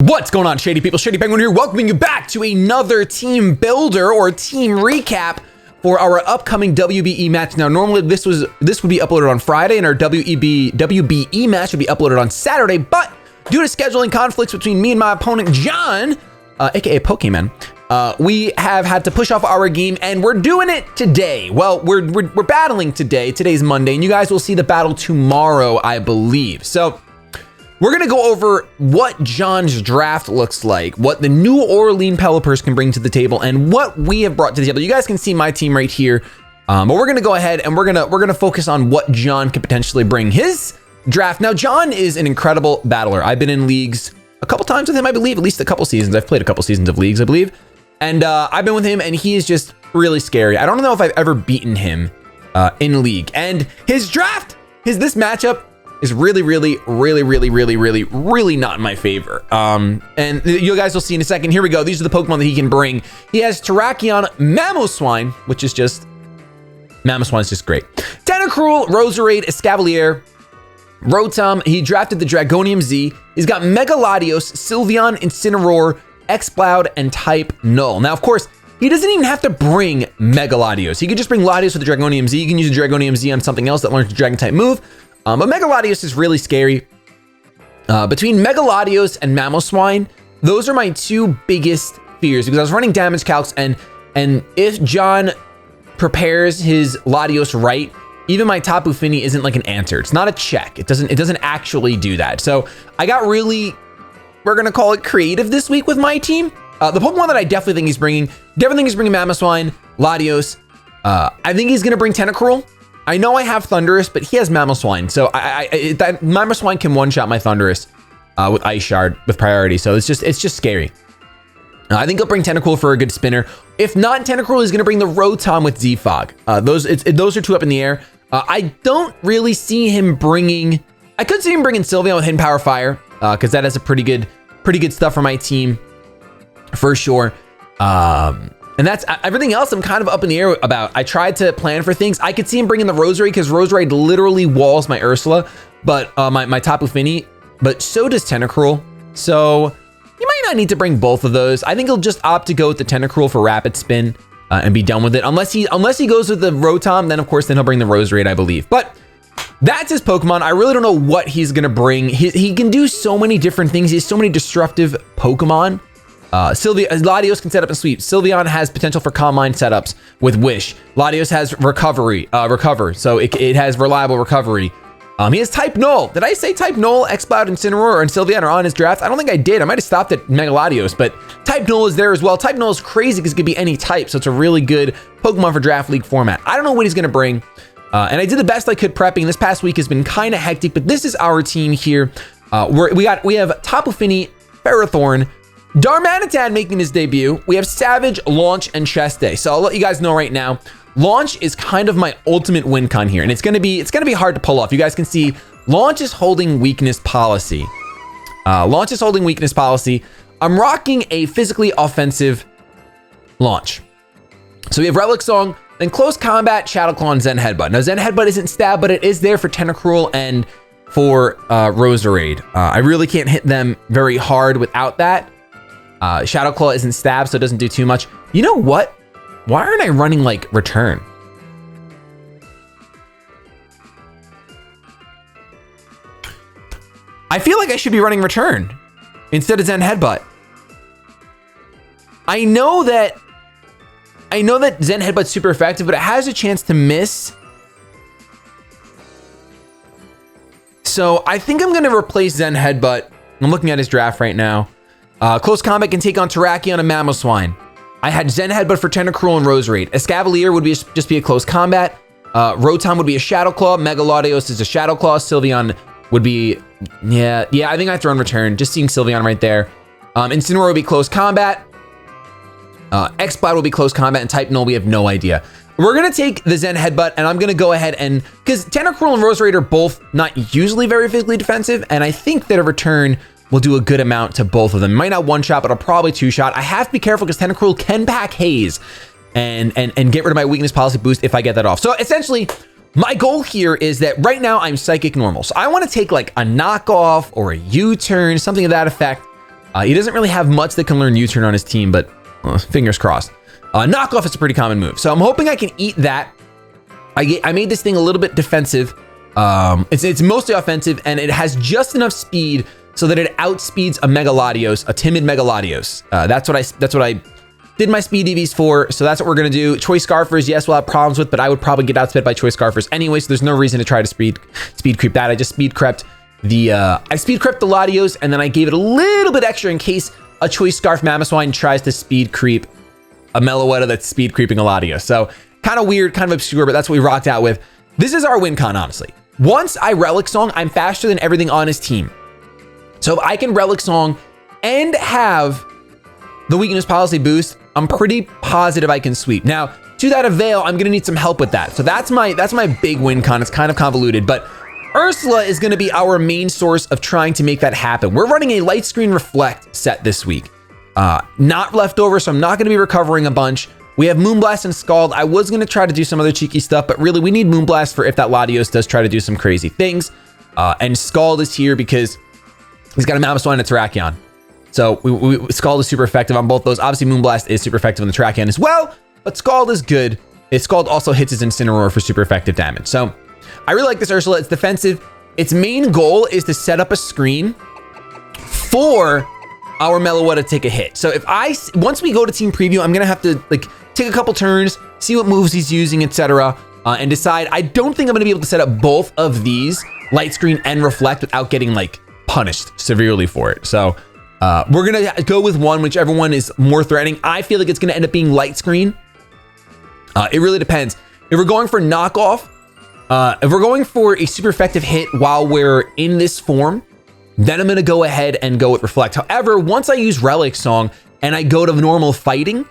What's going on, Shady people? ShadyPenguinn here, welcoming you back to another team builder or team recap for our upcoming WBE match. Now, normally this would be uploaded on Friday, and our WBE match would be uploaded on Saturday, but due to scheduling conflicts between me and my opponent, John, aka Pokemon, we have had to push off our game, and we're doing it today. Well, we're battling today. Today's Monday, and you guys will see the battle tomorrow, I believe. So we're gonna go over what John's draft looks like, what the new Orleans Pelippers can bring to the table, and what we have brought to the table. You guys can see my team right here, but we're gonna go ahead and we're gonna focus on what John could potentially bring his draft. Now, John is an incredible battler. I've been in leagues a couple times with him, I believe, at least a couple seasons. I've played a couple seasons of leagues, I believe, and I've been with him, and he is just really scary. I don't know if I've ever beaten him in league, and his draft, this matchup is really not in my favor. And you guys will see in a second. Here we go. These are the Pokemon that he can bring. He has Terrakion, Mamoswine, which is just, Mamoswine is just great. Tentacruel, Roserade, Escavalier, Rotom. He drafted the Dragonium Z. He's got Megaladios, Sylveon, Incineroar, Exploud, and Type Null. Now, of course, he doesn't even have to bring Megaladios. He could just bring Latios with the Dragonium Z. You can use the Dragonium Z on something else that learns the Dragon type move. But Megaladios is really scary. Between Megaladios and Mamoswine, those are my two biggest fears, because I was running damage calcs, and if John prepares his Latios right, even my Tapu Fini isn't like an answer. It's not a check. It doesn't actually do that. So I got really, we're gonna call it creative this week with my team. The Pokemon that I definitely think he's bringing, Mamoswine, Latios. I think he's gonna bring Tentacruel. I know I have Thundurus, but he has Mamoswine, so that Mamoswine can one-shot my Thundurus with Ice Shard with priority. So it's just scary. I think he'll bring Tentacruel for a good spinner. If not Tentacruel, he's gonna bring the Rotom with Z-Fog. Those are two up in the air. I don't really see him bringing. I could see him bringing Sylveon with Hidden Power Fire, because that has a pretty good stuff for my team, for sure. And that's everything else I'm kind of up in the air about. I tried to plan for things. I could see him bringing the Roserade, because Roserade literally walls my Ursula, but my Tapu Fini, but so does Tentacruel. So you might not need to bring both of those. I think he'll just opt to go with the Tentacruel for Rapid Spin and be done with it. Unless he goes with the Rotom, then of course he'll bring the Roserade, I believe. But that's his Pokemon. I really don't know what he's gonna bring. He can do so many different things. He has so many disruptive Pokemon. Latios can set up and sweep. Sylveon has potential for Calm Mind setups with Wish. Latios has recover, so it has reliable recovery. He has Type Null. Did I say Type Null, Exploud, Incineroar, and Sylveon are on his draft? I don't think I did. I might have stopped at Megaladios, but Type Null is there as well. Type Null is crazy because it could be any type, so it's a really good Pokemon for draft league format. I don't know what he's gonna bring, and I did the best I could prepping. This past week has been kind of hectic, but this is our team here. We have Tapu Fini, Ferrothorn, Darmanitan making his debut. We have Savage, Launch, and Chesty. So I'll let you guys know right now, Launch is kind of my ultimate win con here, and it's gonna be hard to pull off. You guys can see Launch is holding Weakness Policy. Launch is holding Weakness Policy. I'm rocking a physically offensive Launch. So we have Relic Song, then Close Combat, Shadow Claw, and Zen Headbutt. Now Zen Headbutt isn't stab, but it is there for Tentacruel and for Roserade. I really can't hit them very hard without that. Shadow Claw isn't stab, so it doesn't do too much. You know what? Why aren't I running like Return? I feel like I should be running Return instead of Zen Headbutt. I know that Zen Headbutt's super effective, but it has a chance to miss. So I think I'm gonna replace Zen Headbutt. I'm looking at his draft right now. Close Combat can take on Terrakion and Mamoswine. I had Zen Headbutt for Tentacruel and Roserade. Escavalier would just be a Close Combat. Rotom would be a Shadow Claw. Megaladios is a Shadow Claw. Sylveon would be, yeah, I think I throw in Return. Just seeing Sylveon right there. Incineroar would be Close Combat. Exploud will be Close Combat, and Type Null, we have no idea. We're gonna take the Zen Headbutt, and I'm gonna go ahead and, because Tentacruel and Roserade are both not usually very physically defensive, and I think that a Return will do a good amount to both of them. It might not one-shot, but I'll probably two-shot. I have to be careful because Tentacruel can pack Haze and get rid of my Weakness Policy boost if I get that off. So essentially, my goal here is that right now I'm Psychic Normal. So I want to take like a knockoff or a U-turn, something of that effect, He doesn't really have much that can learn U-turn on his team, but fingers crossed. Knockoff is a pretty common move. So I'm hoping I can eat that. I made this thing a little bit defensive. It's mostly offensive, and it has just enough speed so that it outspeeds a Mega Latios, a timid Mega Latios. That's what I did my speed EVs for, so that's what we're gonna do. Choice Scarfers, yes, we'll have problems with, but I would probably get outsped by Choice Scarfers anyway, so there's no reason to try to speed creep that. I just speed crept the Latios, and then I gave it a little bit extra in case a Choice Scarf Mamoswine tries to speed creep a Meloetta that's speed creeping a Latios. So kind of weird, kind of obscure, but that's what we rocked out with. This is our win con, honestly. Once I Relic Song, I'm faster than everything on his team. So if I can Relic Song and have the weakness policy boost, I'm pretty positive I can sweep. Now, to that avail, I'm gonna need some help with that. So that's my big win con. It's kind of convoluted, but Ursula is gonna be our main source of trying to make that happen. We're running a Light Screen Reflect set this week. Not leftover, so I'm not gonna be recovering a bunch. We have Moonblast and Scald. I was gonna try to do some other cheeky stuff, but really we need Moonblast for if that Latios does try to do some crazy things. And Scald is here because he's got a Mamoswine and a Terrakion. So Scald is super effective on both those. Obviously, Moonblast is super effective on the Terrakion as well, but Scald is good. Scald also hits his Incineroar for super effective damage. So I really like this Ursula. It's defensive. Its main goal is to set up a screen for our Meloetta to take a hit. So once we go to team preview, I'm gonna have to take a couple turns, see what moves he's using, etc., and decide. I don't think I'm gonna be able to set up both of these, Light Screen and Reflect, without getting punished severely for it. So we're gonna go with one, whichever one is more threatening. I feel like it's gonna end up being Light Screen. It really depends. If we're going for knockoff, if we're going for a super effective hit while we're in this form, then I'm gonna go ahead and go with Reflect. However, once I use Relic Song and I go to normal fighting,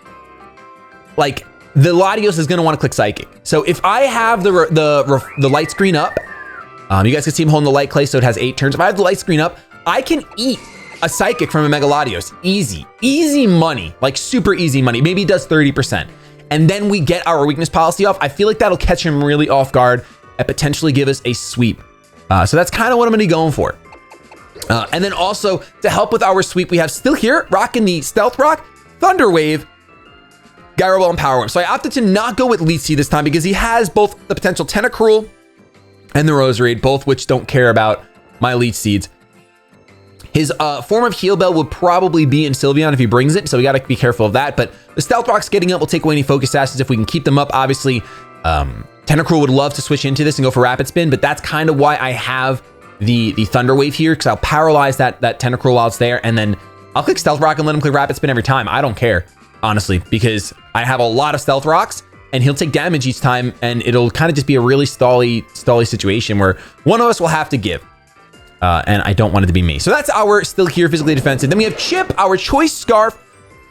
the Latios is gonna wanna click Psychic. So if I have the Light Screen up, you guys can see him holding the Light Clay, so it has 8 turns. If I have the Light Screen up, I can eat a Psychic from a Mega Latios. Easy money, super easy money. Maybe he does 30%. And then we get our weakness policy off. I feel like that'll catch him really off guard and potentially give us a sweep. So that's kind of what I'm gonna be going for. And then also to help with our sweep, we have still here, rocking the Stealth Rock, Thunder Wave, Gyro Ball, and Power Whip. So I opted to not go with Leech Seed this time because he has both the potential Tentacruel and the Roserade, both which don't care about my Leech Seeds. His form of Heal Bell would probably be in Sylveon if he brings it, so we gotta be careful of that. But the Stealth Rocks getting up will take away any Focus Sashes if we can keep them up. Obviously, Tentacruel would love to switch into this and go for Rapid Spin, but that's kind of why I have the Thunder Wave here, because I'll paralyze that Tentacruel while it's there, and then I'll click Stealth Rock and let him click Rapid Spin every time. I don't care, honestly, because I have a lot of Stealth Rocks, and he'll take damage each time, and it'll kind of just be a really stally situation where one of us will have to give. And I don't want it to be me. So that's our still here physically defensive. Then we have Chip, our Choice Scarf,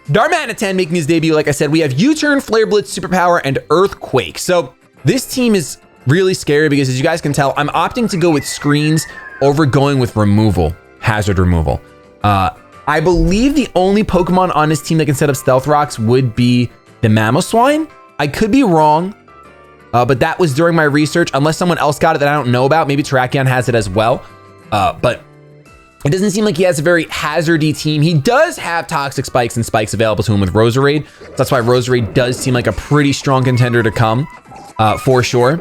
Darmanitan making his debut. Like I said, we have U-Turn, Flare Blitz, Superpower, and Earthquake. So this team is really scary because, as you guys can tell, I'm opting to go with screens over going with removal, hazard removal. I believe the only Pokemon on this team that can set up Stealth Rocks would be the Mamoswine. I could be wrong, but that was during my research, unless someone else got it that I don't know about. Maybe Terrakion has it as well. But it doesn't seem like he has a very hazardy team. He does have Toxic Spikes and Spikes available to him with Roserade. So that's why Roserade does seem like a pretty strong contender to come, for sure.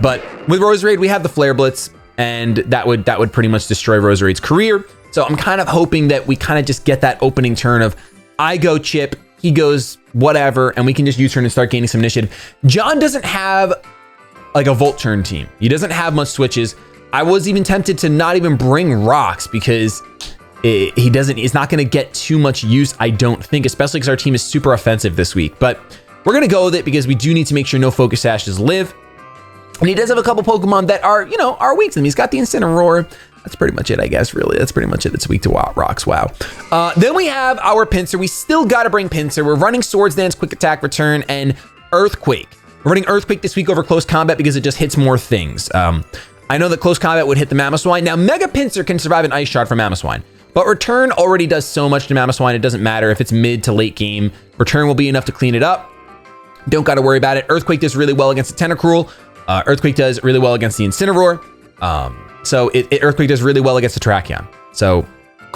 But with Roserade, we have the Flare Blitz, and that would pretty much destroy Roserade's career. So I'm kind of hoping that we kind of just get that opening turn of I go Chip, he goes whatever, and we can just U-turn and start gaining some initiative. John doesn't have a Volt Turn team. He doesn't have much switches. I was even tempted to not even bring Rocks because he's not gonna get too much use, I don't think, especially because our team is super offensive this week. But we're gonna go with it because we do need to make sure no Focus Sashes live. And he does have a couple Pokemon that are weak to them. He's got the Incineroar. That's pretty much it, I guess, really. That's pretty much it. It's weak to Rocks, wow. Then we have our Pinsir. We still gotta bring Pinsir. We're running Swords Dance, Quick Attack, Return, and Earthquake. We're running Earthquake this week over Close Combat because it just hits more things. I know that Close Combat would hit the Mamoswine. Now, Mega Pinsir can survive an Ice Shot from Mamoswine, but Return already does so much to Mamoswine, it doesn't matter if it's mid to late game. Return will be enough to clean it up. Don't got to worry about it. Earthquake does really well against the Tentacruel. Earthquake does really well against the Incineroar. So Earthquake does really well against the Terrakion. So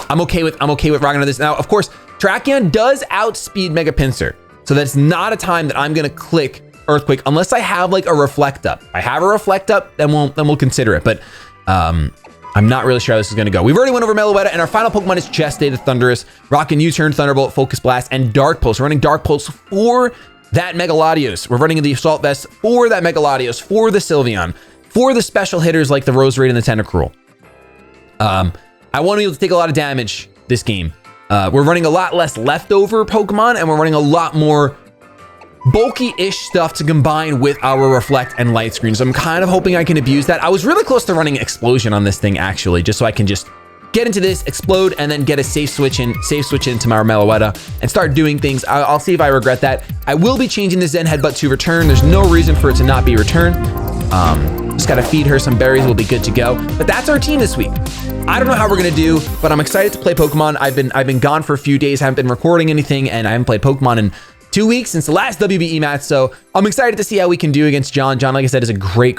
I'm okay with rocking on this. Now, of course, Terrakion does outspeed Mega Pinsir. So that's not a time that I'm gonna click Earthquake unless I have like a Reflect Up. If I have a Reflect Up, then we'll consider it. But I'm not really sure how this is gonna go. We've already went over Meloetta, and our final Pokemon is Chesty the Thunderous, rocking U-Turn, Thunderbolt, Focus Blast, and Dark Pulse. We're running Dark Pulse for that Mega Latios. We're running the Assault Vest for that Mega Latios, for the Sylveon, for the special hitters like the Roserade and the Tentacruel. I want to be able to take a lot of damage this game. We're running a lot less leftover Pokemon, and we're running a lot more bulky-ish stuff to combine with our Reflect and Light Screen. So I'm kind of hoping I can abuse that. I was really close to running Explosion on this thing, actually, just so I can just get into this, explode, and then get a safe switch into my Meloetta and start doing things. I'll see if I regret that. I will be changing the Zen Headbutt to return. There's no reason for it to not be returned. Just gotta feed her some berries, we'll be good to go. But that's our team this week. I don't know how we're gonna do, but I'm excited to play Pokemon. I've been gone for a few days, haven't been recording anything, and I haven't played Pokemon in 2 weeks since the last WBE match. So I'm excited to see how we can do against John. John, like I said, is a great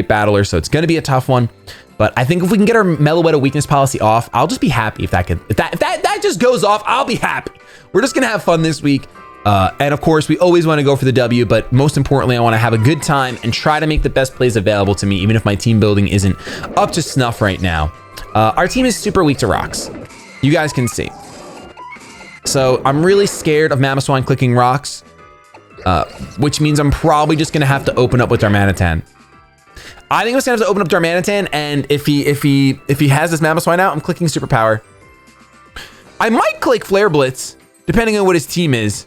battler. So it's gonna be a tough one. But I think if we can get our Meloetta weakness policy off, I'll just be happy if that just goes off. I'll be happy. We're just gonna have fun this week. And of course, we always want to go for the W, but most importantly, I want to have a good time and try to make the best plays available to me, even if my team building isn't up to snuff right now. Our team is super weak to rocks. You guys can see. So I'm really scared of Mamoswine clicking rocks, which means I'm probably just going to have to open up with Darmanitan. I think I'm just going to have to open up Darmanitan, and if he has this Mamoswine out, I'm clicking Superpower. I might click Flare Blitz, depending on what his team is.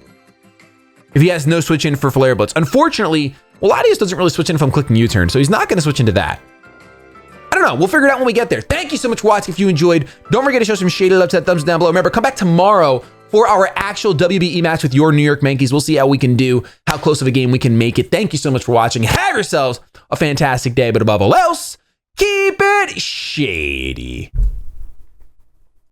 If he has no switch in for Flare Blitz. Unfortunately, Latios doesn't really switch in if I'm clicking U-Turn, so he's not going to switch into that. I don't know. We'll figure it out when we get there. Thank you so much for watching. If you enjoyed, don't forget to show some shady love to that thumbs down below. Remember, come back tomorrow for our actual WBE match with your New York Mankeys. We'll see how we can do, how close of a game we can make it. Thank you so much for watching. Have yourselves a fantastic day, but above all else, keep it shady.